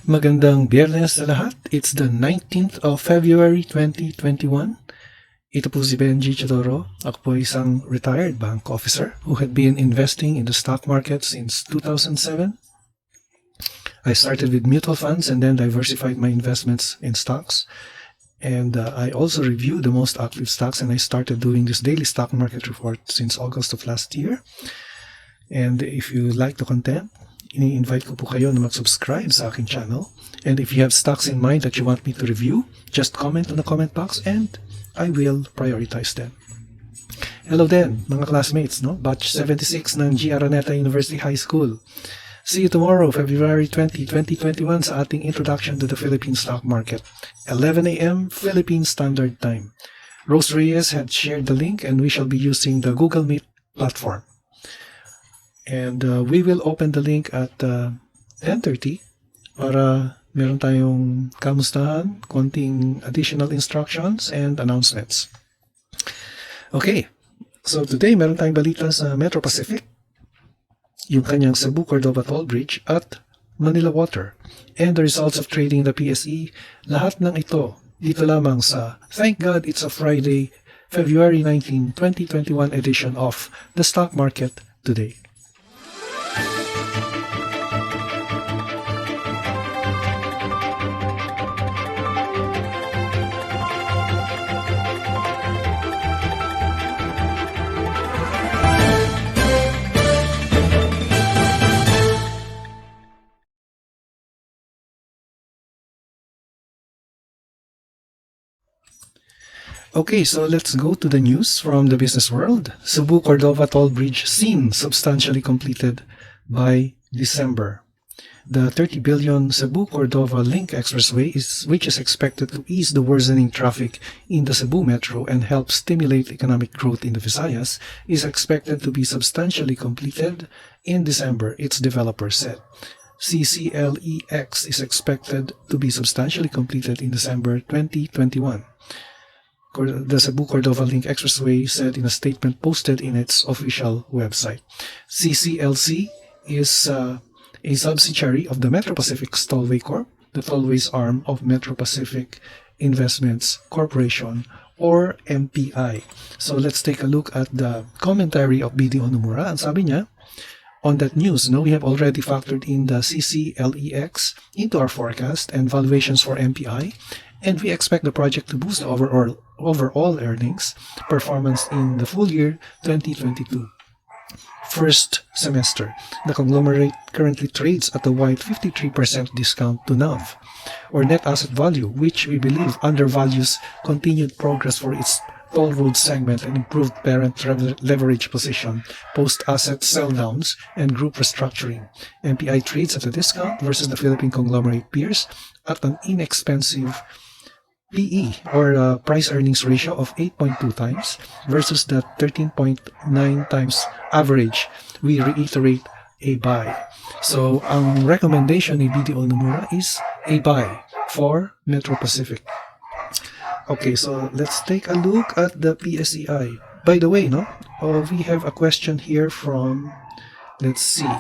Magandang Biyernes sa lahat. It's the 19th of February 2021. Ito po si Benji Chidoro. Ako po isang retired bank officer who had been investing in the stock market since 2007. I started with mutual funds and then diversified my investments in stocks. And I also reviewed the most active stocks, and I started doing this daily stock market report since August of last year. And if you like the content, ini-invite ko po kayo na mag-subscribe sa aking channel. And if you have stocks in mind that you want me to review, just comment on the comment box and I will prioritize them. Hello then, mga classmates, no? Batch 76 ng G. Araneta University High School. See you tomorrow, February 20, 2021 sa ating Introduction to the Philippine Stock Market, 11 a.m. Philippine Standard Time. Rose Reyes had shared the link and we shall be using the Google Meet platform. And we will open the link at 10:30 para meron tayong kamustahan, konting additional instructions and announcements. Okay, so today meron tayong balita sa Metro Pacific, yung kanyang Cebu-Cordova Toll Bridge at Manila Water, and the results of trading in the PSE. Lahat ng ito dito lamang sa Thank God It's a Friday, February 19, 2021 edition of The Stock Market Today. Okay, so let's go to the news from the business world. Cebu-Cordova Toll Bridge seen substantially completed by December. The 30 billion Cebu-Cordova Link Expressway, which is expected to ease the worsening traffic in the Cebu Metro and help stimulate economic growth in the Visayas, is expected to be substantially completed in December, its developer said. CCLEX is expected to be substantially completed in December 2021. The Cebu-Cordova Link Expressway said in a statement posted in its official website. CCLC is a subsidiary of the Metro Pacific Tollway Corp, the tollways arm of Metro Pacific Investments Corporation, or MPI. So let's take a look at the commentary of BDO Nomura. Ang sabi niya, on that news, we have already factored in the CCLEX into our forecast and valuations for MPI, and we expect the project to boost the overall earnings performance in the full year 2022. First semester, the conglomerate currently trades at a wide 53% discount to NAV, or net asset value, which we believe undervalues continued progress for its toll road segment and improved parent leverage position, post-asset sell-downs, and group restructuring. MPI trades at a discount versus the Philippine conglomerate peers at an inexpensive PE, or price-earnings ratio of 8.2 times versus the 13.9 times average. We reiterate a buy. So, ang recommendation ni BDO Nomura is a buy for Metro Pacific. Okay, so let's take a look at the PSEI. By the way, we have a question here from, let's see.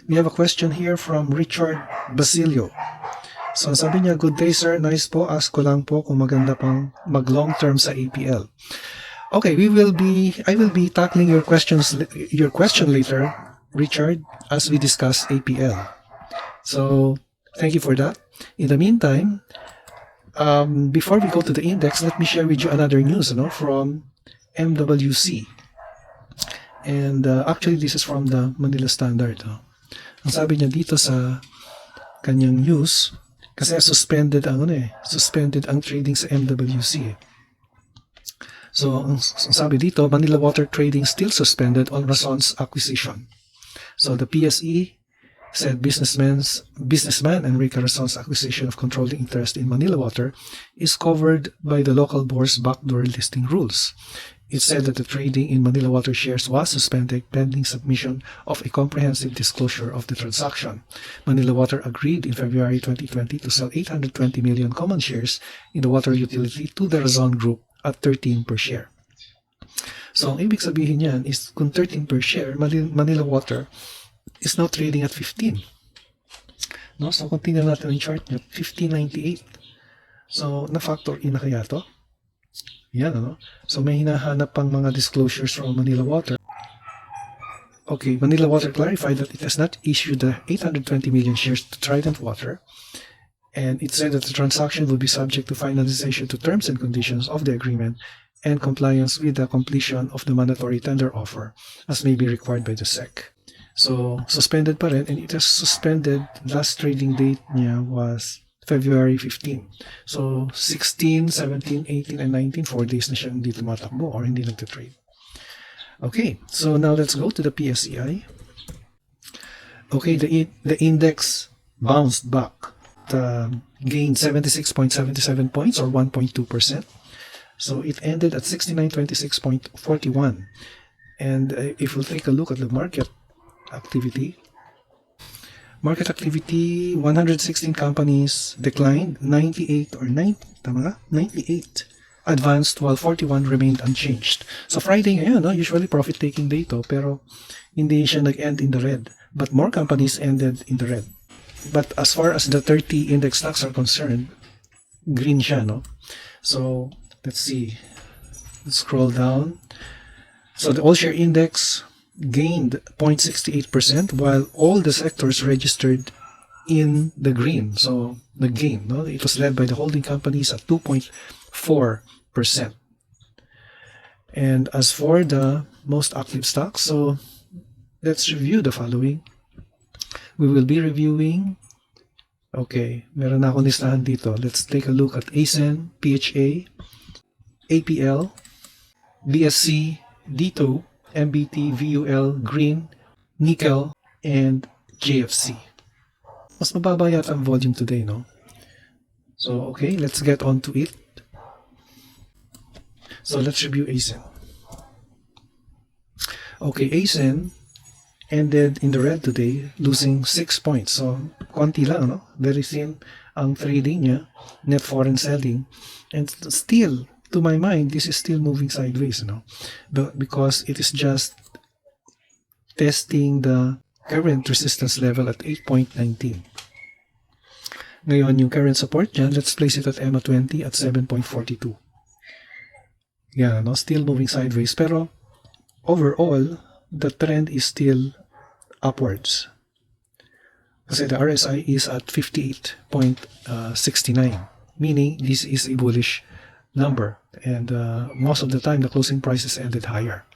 We have a question here from Richard Basilio. So sabi niya, good day sir, nice po, ask ko lang po kung maganda pang mag-long term sa APL. Okay, I will be tackling your question later, Richard, as we discuss APL. So thank you for that. In the meantime, before we go to the index, let me share with you another news from MWC. And actually this is from the Manila Standard. Ang sabi niya dito sa kanyang news, kasi suspended ang trading sa MWC. So, ang sabi dito, Manila Water trading still suspended on Razon's acquisition. So, the PSE said businessman Enrique Razon's acquisition of controlling interest in Manila Water is covered by the local board's backdoor listing rules. It said that the trading in Manila Water shares was suspended pending submission of a comprehensive disclosure of the transaction. Manila Water agreed in February 2020 to sell 820 million common shares in the water utility to the Razon Group at 13 per share. So, ang ibig sabihin niyan is kung 13 per share, Manila Water is now trading at 15. No? So kung tingnan natin ang chart nyo, 1598. So na-factor in na kaya to? Yan, ano? So may hinahanap pang mga disclosures from Manila Water. Okay, Manila Water clarified that it has not issued the 820 million shares to Trident Water, and it said that the transaction will be subject to finalization to terms and conditions of the agreement and compliance with the completion of the mandatory tender offer as may be required by the SEC. So, suspended pa rin, and it has suspended. Last trading date niya was February 15. So, 16, 17, 18, and 19, 4 days na siya hindi tumatakbo or hindi nagtitrade. Okay, so now let's go to the PSEI. Okay, the index bounced back. Gained 76.77 points or 1.2%. So it ended at 6926.41. And if we'll take a look at the market activity, 116 companies declined, 98 or 98 advanced, while 41 remained unchanged. So Friday ngayon, usually profit-taking day to, pero hindi siya nag-end in the red. But more companies ended in the red. But as far as the 30 index stocks are concerned, green siya, no? So let's see. Let's scroll down. So the all-share index gained 0.68%, while all the sectors registered in the green. So the gain, no? It was led by the holding companies at 2.4%. And as for the most active stocks, so let's review the following. We will be reviewing, okay, meron na akong listahan dito. Let's take a look at ACEN, PHA, APL, BSC, D2, MBT, VUL, Green, NIKL, and JFC. Mas mababa yata ang volume today, no? So, okay, let's get on to it. So, let's review ACEN. Okay, ACEN ended in the red today, losing 6 points. So, konti lang, no? Very thin ang trading niya, net foreign selling. And still, to my mind, this is still moving sideways, no? Because it is just testing the current resistance level at 8.19. Ngayon, yung current support dyan, let's place it at MA20 at 7.42. Yeah, no? Still moving sideways. Pero, overall, the trend is still upwards. Kasi the RSI is at 58.69, meaning this is a bullish number. And most of the time, the closing prices ended higher.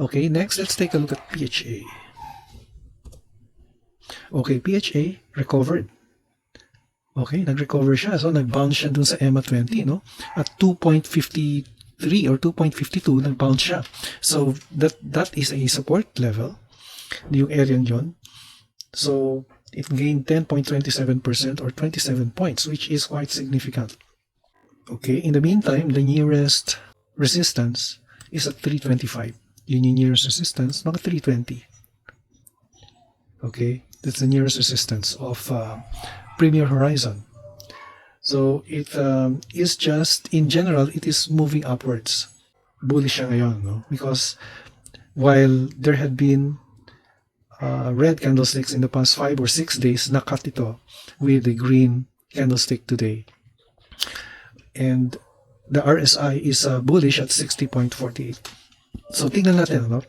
Okay, next, let's take a look at PHA. Okay, PHA recovered. Okay, nag-recover siya. So, nag-bounce siya dun sa EMA20, no? At 2.53 or 2.52, nag-bounce siya. So, that is a support level. Yung area yun. So, it gained 10.27% or 27 points, which is quite significant. Okay, in the meantime, the nearest resistance is at 325. Yun yung nearest resistance, mga 320. Okay, that's the nearest resistance of Premier Horizon. So it is just, in general, it is moving upwards. Bullish siya ngayon, no? Because while there had been red candlesticks in the past 5 or 6 days, nakat ito with the green candlestick today. And the RSI is bullish at 60.48. So tingnan natin, no?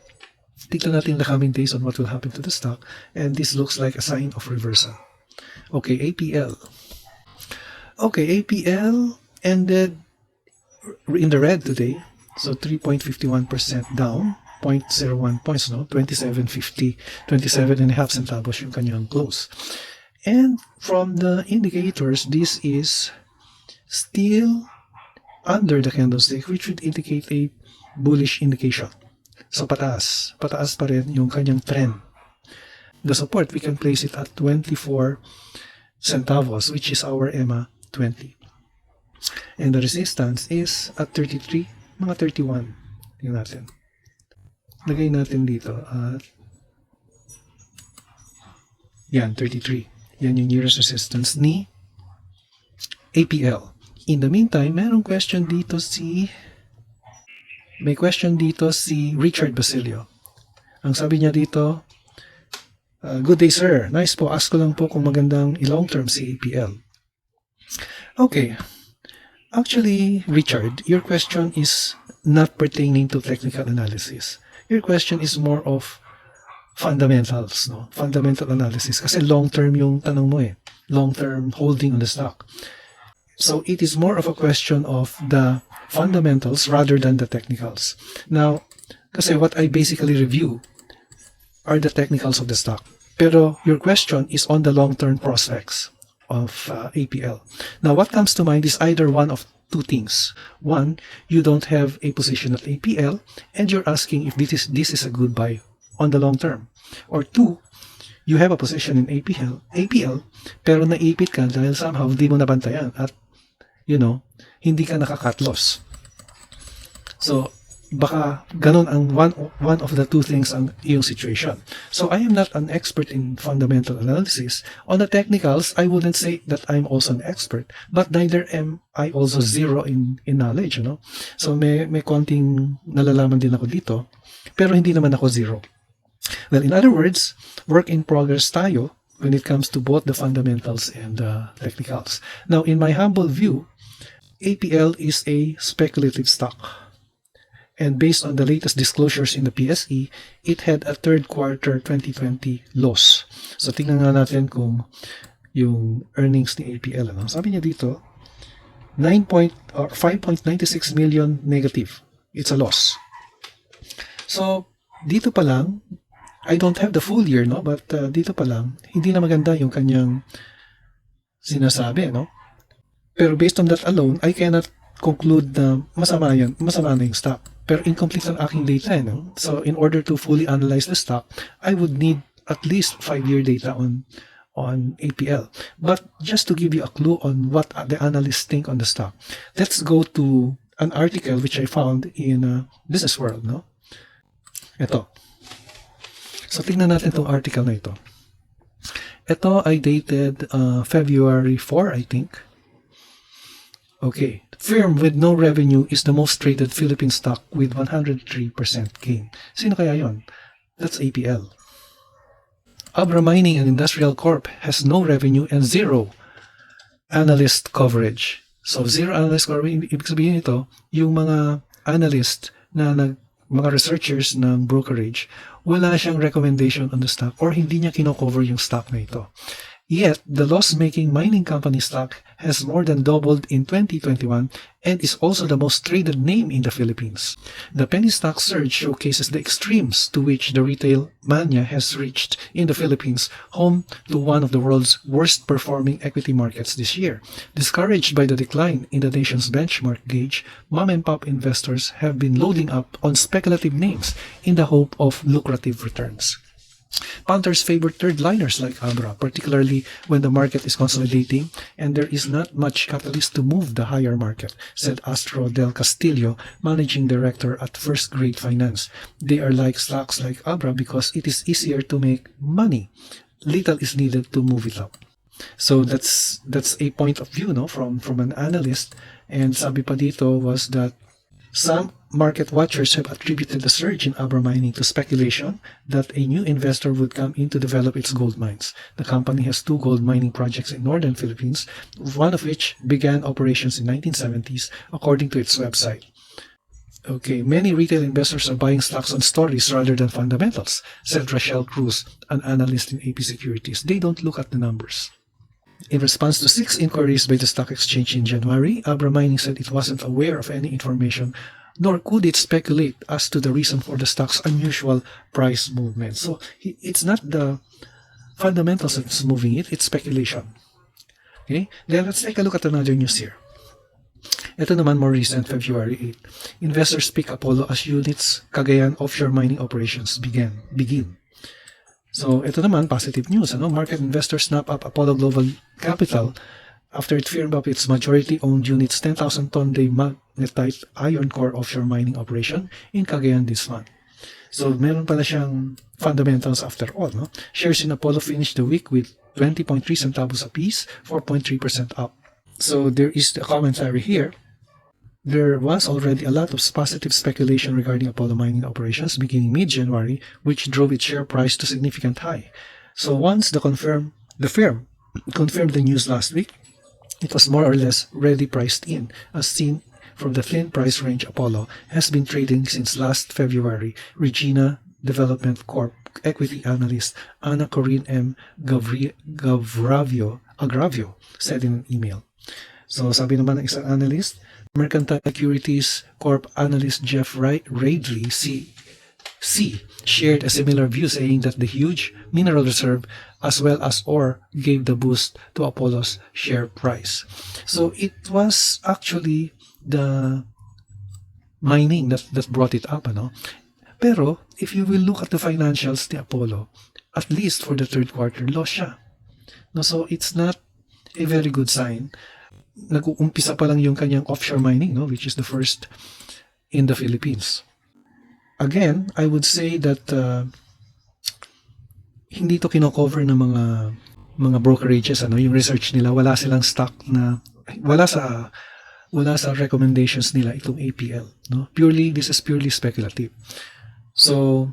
Tingnan natin the coming days on what will happen to the stock, and this looks like a sign of reversal. Okay, APL. Okay, APL ended in the red today, so 3.51% down, 0.01 points, no? 27.50, 27.5 centavos yung kanyang close. And from the indicators, this is still under the candlestick, which would indicate a bullish indication. So pataas pa rin yung kanyang trend. The support, we can place it at 24 centavos, which is our EMA 20. And the resistance is at 33, mga 31. Tingnan natin. Lagay natin dito at yan, 33. Yan yung nearest resistance ni APL. In the meantime, may question dito si Richard Basilio. Ang sabi niya dito, Good day, sir. Nice po. Ask ko lang po kung magandang i-long term si APL. Okay. Actually, Richard, your question is not pertaining to technical analysis. Your question is more of fundamentals, no? Fundamental analysis. Kasi long-term yung tanong mo eh. Long-term holding on the stock. So it is more of a question of the fundamentals rather than the technicals. Now, kasi what I basically review are the technicals of the stock. Pero your question is on the long-term prospects of APL. Now, what comes to mind is either one of two things. One, you don't have a position at APL and you're asking if this is a good buy on the long term. Or two, you have a position in APL pero naipit ka dahil somehow hindi mo nabantayan at hindi ka naka-cut loss. So, baka ganun ang one of the two things ang iyong situation. So I am not an expert in fundamental analysis. On the technicals, I wouldn't say that I'm also an expert, but neither am I also zero in knowledge, So may konting nalalaman din ako dito, pero hindi naman ako zero. Well, in other words, work in progress tayo when it comes to both the fundamentals and the technicals. Now, in my humble view, APL is a speculative stock. And based on the latest disclosures in the PSE, it had a third quarter 2020 loss. So tingnan nga natin kung yung earnings ni APL. Sabi niya dito, 5.96 million negative. It's a loss. So dito pa lang, I don't have the full year, but dito pa lang, hindi na maganda yung kanyang sinasabi. Pero based on that alone, I cannot conclude na masama na yung stock. Pero incomplete ang aking data. So in order to fully analyze the stock, I would need at least 5-year data on APL. But just to give you a clue on what the analysts think on the stock, let's go to an article which I found in Business World. Ito. So tingnan natin itong article na ito. Ito ay dated February 4, I think. Okay. Firm with no revenue is the most traded Philippine stock with 103% gain. Sino kaya yon? That's APL. Abra Mining and Industrial Corp has no revenue and zero analyst coverage. So zero analyst coverage, ibig sabihin ito, yung mga analyst na mga researchers ng brokerage, wala siyang recommendation on the stock or hindi niya kino-cover yung stock na ito. Yet, the loss-making mining company stock has more than doubled in 2021 and is also the most traded name in the Philippines. The penny stock surge showcases the extremes to which the retail mania has reached in the Philippines, home to one of the world's worst-performing equity markets this year. Discouraged by the decline in the nation's benchmark gauge, mom-and-pop investors have been loading up on speculative names in the hope of lucrative returns. Punters favor third-liners like Abra, particularly when the market is consolidating and there is not much catalyst to move the higher market, said Astro Del Castillo, managing director at First Grade Finance. They are like stocks like Abra because it is easier to make money. Little is needed to move it up. So that's a point of view, from an analyst. And sabi pa dito was that some market watchers have attributed the surge in Abra Mining to speculation that a new investor would come in to develop its gold mines. The company has 2 gold mining projects in northern Philippines, one of which began operations in 1970s, according to its website. Okay, many retail investors are buying stocks on stories rather than fundamentals, said Rachel Cruz, an analyst in AP Securities. They don't look at the numbers. In response to 6 inquiries by the stock exchange in January, Abra Mining said it wasn't aware of any information, nor could it speculate as to the reason for the stock's unusual price movement. So it's not the fundamentals that's moving it, it's speculation. Okay, then let's take a look at another news here. Ito naman more recent, February 8. Investors pick Apollo as units Cagayan offshore mining operations begin. So, ito naman, positive news. Market investors snap up Apollo Global Capital after it firmed up its majority-owned unit's 10,000-ton-day magnetite iron core offshore mining operation in Cagayan this month. So, meron pala siyang fundamentals after all. Shares in Apollo finished the week with 20.3 centavos apiece, 4.3% up. So, there is the commentary here. There was already a lot of positive speculation regarding Apollo mining operations beginning mid-January, which drove its share price to significant high. So once the firm confirmed the news last week, it was more or less ready priced in, as seen from the thin price range Apollo has been trading since last February. Regina Development Corp equity analyst Ana Corinne M. Agravio said in an email. So sabi naman ng isang analyst, Mercantile Securities Corp analyst Jeff Radley, C shared a similar view, saying that the huge mineral reserve as well as ore gave the boost to Apollo's share price. So it was actually the mining that brought it up, ano? Pero if you will look at the financials ni Apollo, at least for the third quarter, loss siya. No, so it's not a very good sign. Nag-uumpisa pa lang yung kanyang offshore mining, no, which is the first in the Philippines. Again, I would say that hindi to kino-cover ng mga brokerages, ano, yung research nila, wala silang stock na wala sa recommendations nila itong APL, no? This is purely speculative. So,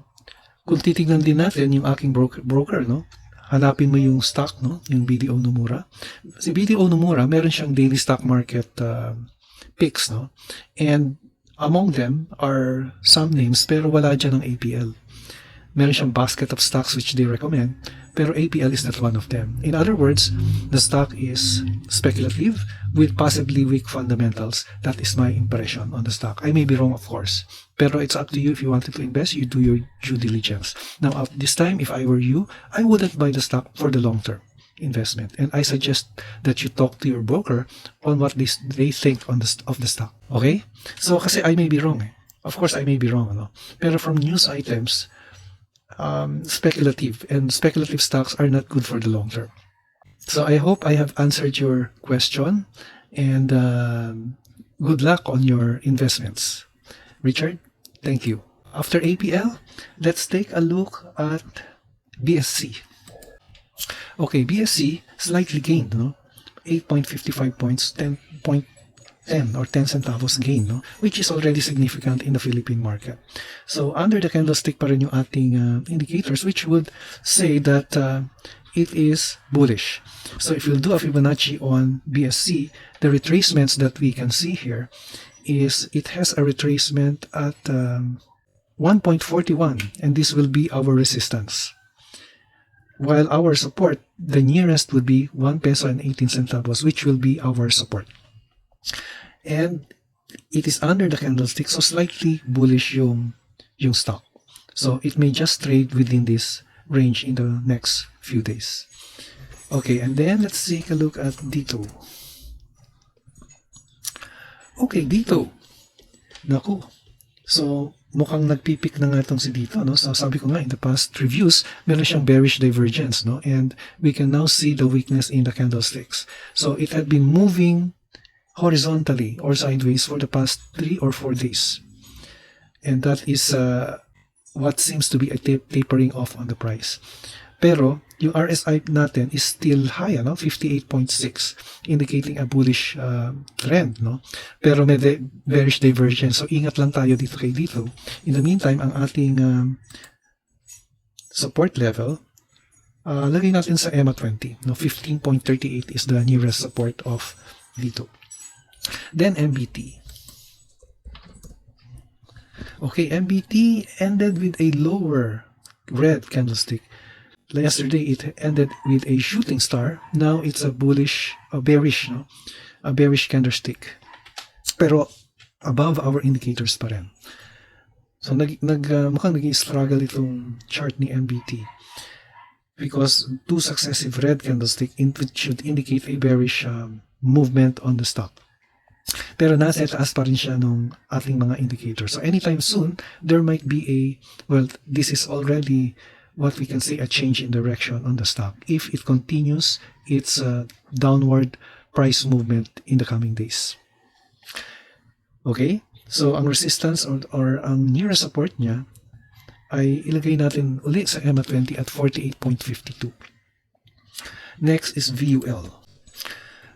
kung titingnan din natin yung aking broker, no? Hanapin mo yung stock, no? Yung BDO Nomura. Si BDO Nomura, meron siyang daily stock market picks, no? And among them are some names pero wala dyan ng APL. Meron siyang basket of stocks which they recommend, pero APL is not one of them. In other words, the stock is speculative with possibly weak fundamentals. That is my impression on the stock. I may be wrong, of course, pero it's up to you. If you wanted to invest, you do your due diligence. Now, at this time, if I were you, I wouldn't buy the stock for the long term investment, and I suggest that you talk to your broker on what they think of the stock. Okay? So kasi I may be wrong. Of course, I may be wrong, ano? Pero from news items, speculative stocks are not good for the long term. So I hope I have answered your question, and good luck on your investments. Richard, thank you. After APL, let's take a look at BSC. Okay, BSC slightly gained, no? 8.55 points, 10.10 or 10 centavos gain, no? Which is already significant in the Philippine market. So under the candlestick pa rin yung ating indicators, which would say that it is bullish. So if we'll do a Fibonacci on BSC, the retracements that we can see here is it has a retracement at 1.41, and this will be our resistance. While our support, the nearest would be 1 peso and 18 centavos, which will be our support. And it is under the candlestick, so slightly bullish yung stock. So it may just trade within this range in the next few days. Okay, and then let's take a look at Dito. Okay, Dito. Naku. So, mukhang nagpipik na nga itong si Dito, no? So, sabi ko nga, in the past reviews, meron siyang bearish divergence, no? And we can now see the weakness in the candlesticks. So, it had been moving horizontally or sideways for the past 3 or 4 days. And that is what seems to be a tapering off on the price. Pero, yung RSI natin is still high, no? 58.6, indicating a bullish trend, no? Pero may bearish divergence. So, ingat lang tayo dito kay Dito. In the meantime, ang ating support level, lagay natin sa EMA 20. No? 15.38 is the nearest support of Dito. Then, MBT. Okay, MBT ended with a lower red candlestick. Yesterday, it ended with a shooting star. Now, it's a bearish candlestick. Pero, above our indicators pa rin. So, mukhang naging struggle itong chart ni MBT. Because 2 successive red candlestick should indicate a bearish movement on the stock. Pero nasa taas pa rin siya nung ating mga indicators. So, anytime soon, there might be this is already what we can say a change in direction on the stock if it continues its downward price movement in the coming days. Okay? So, ang resistance or ang nearest support niya ay ilagay natin ulit sa EMA 20 at 48.52. Next is VUL.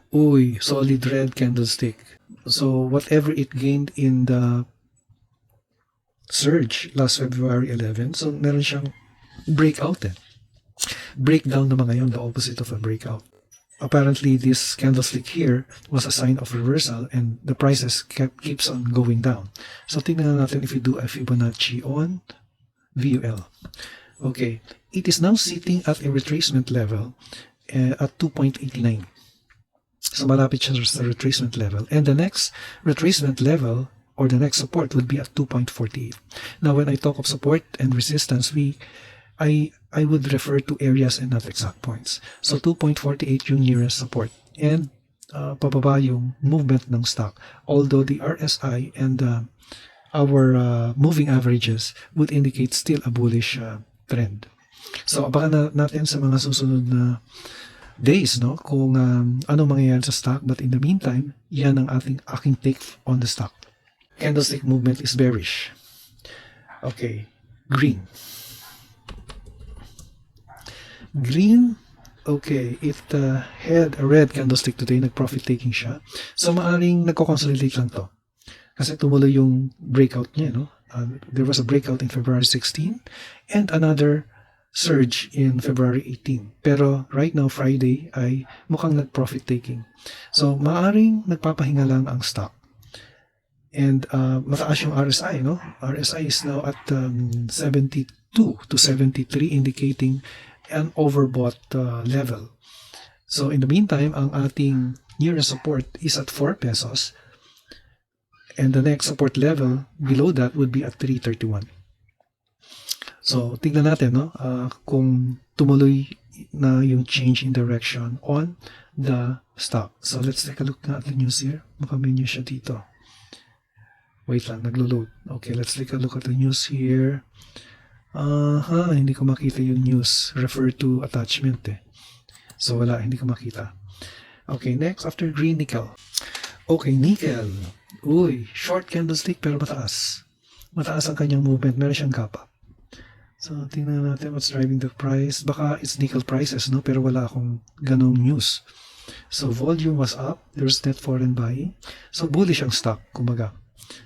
Uy, solid red candlestick. So, whatever it gained in the surge last February 11, so meron siyang breakout breakdown naman ngayon, the opposite of a breakout. Apparently, this candlestick here was a sign of reversal and the prices keeps on going down. So, tingnan natin if we do a Fibonacci on VUL. Okay, it is now sitting at a retracement level at 2.89. So, malapit siya sa retracement level. And the next retracement level or the next support would be at 2.48. Now, when I talk of support and resistance, I would refer to areas and not exact points. So 2.48 yung nearest support and pababa yung movement ng stock. Although the RSI and our moving averages would indicate still a bullish trend. So abangan natin sa mga susunod na days, no, kung ano mangyayari sa stock. But in the meantime, yan ang aking take on the stock. Candlestick movement is bearish. Okay, green. Green, okay, it had a red candlestick today, nag-profit taking siya. So, maaring nagko-consolidate lang to. Kasi tumuloy yung breakout niya, no? There was a breakout in February 16 and another surge in February 18. Pero right now, Friday, ay mukhang nag-profit taking. So, maaring nagpapahinga lang ang stock. And mataas yung RSI, no? RSI is now at 72 to 73, indicating an overbought level. So in the meantime, ang ating nearest support is at 4 pesos and the next support level below that would be at 3.31. So tingnan natin, no, kung tumuloy na yung change in direction on the stock. So let's take a look at the news here. Baka may news siya dito. Wait lang, naglo-load. Okay, let's take a look at the news here. Hindi ko makita yung news. Refer to attachment eh. So wala, hindi ko makita. Okay, next, after green, nickel. Okay, nickel. Uy, short candlestick pero mataas. Mataas ang kanyang movement. Meron siyang gap up. So, tingnan natin what's driving the price. Baka it's nickel prices, no? Pero wala akong ganong news. So, volume was up. There's net foreign buying. So, bullish ang stock, kumbaga.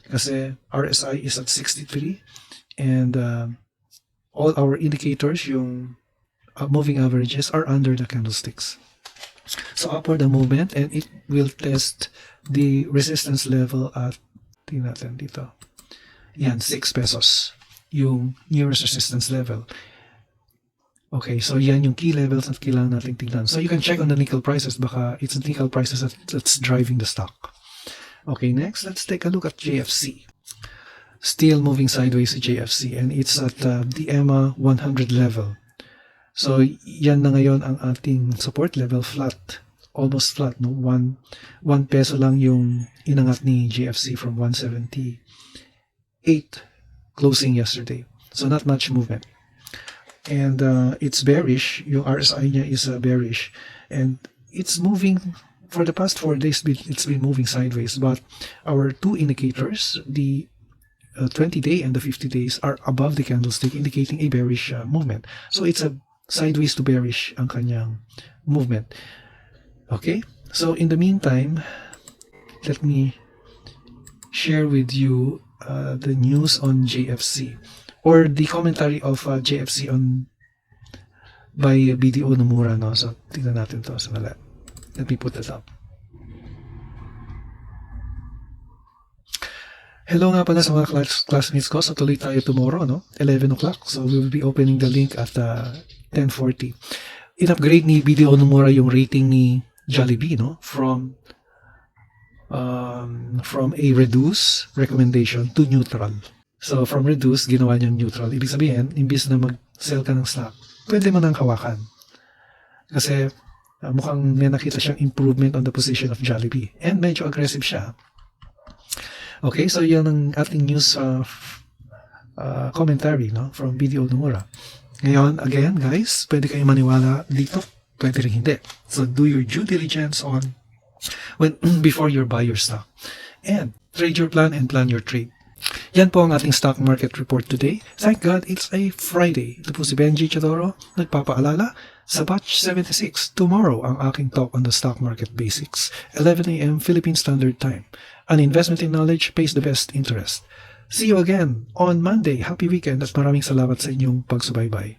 Kasi RSI is at 63 and all our indicators, yung moving averages, are under the candlesticks. So upward the movement and it will test the resistance level at, tingnan natin dito, yan, 6 pesos yung nearest resistance level. Okay, so yan yung key levels na kailangan natin tingnan. So you can check on the nickel prices, baka it's the nickel prices that's driving the stock. Okay, next, let's take a look at JFC. Still moving sideways sa JFC and it's at the EMA 100 level. So, yan na ngayon ang ating support level, flat. Almost flat, no? 1 peso lang yung inangat ni JFC from 178 closing yesterday. So, not much movement. And it's bearish. Yung RSI niya is bearish. And it's moving, for the past 4 days, it's been moving sideways. But our two indicators, the 20-day and the 50 days, are above the candlestick, indicating a bearish movement. So it's a sideways to bearish ang kanyang movement. Okay? So in the meantime, let me share with you the news on JFC or the commentary of JFC on by BDO Nomura. No? So tignan natin to. So, let me put it up. Hello nga pala sa mga classmates ko. So tuloy tayo tomorrow, no? 11 o'clock. So we will be opening the link at 10:40. In-upgrade ni BDO Nomura yung rating ni Jollibee, no? From a reduce recommendation to neutral. So from reduce, ginawa niyang neutral. Ibig sabihin, imbis na mag-sell ka ng stock, pwede mo nang hawakan. Kasi mukhang may nakita siyang improvement on the position of Jollibee. And medyo aggressive siya. Okay, so yan ang ating news commentary, no, from BDO Nomura. Ngayon, again, guys, pwede kayong maniwala dito, pwede rin hindi. So do your due diligence on before you buy your stock. And trade your plan and plan your trade. Yan po ang ating stock market report today. Thank God, it's a Friday. Ito po si Benji Chadoro, nagpapaalala sa batch 76. Tomorrow, ang aking talk on the stock market basics, 11 a.m. Philippine Standard Time. An investment in knowledge pays the best interest. See you again on Monday. Happy weekend at maraming salamat sa inyong pagsubaybay.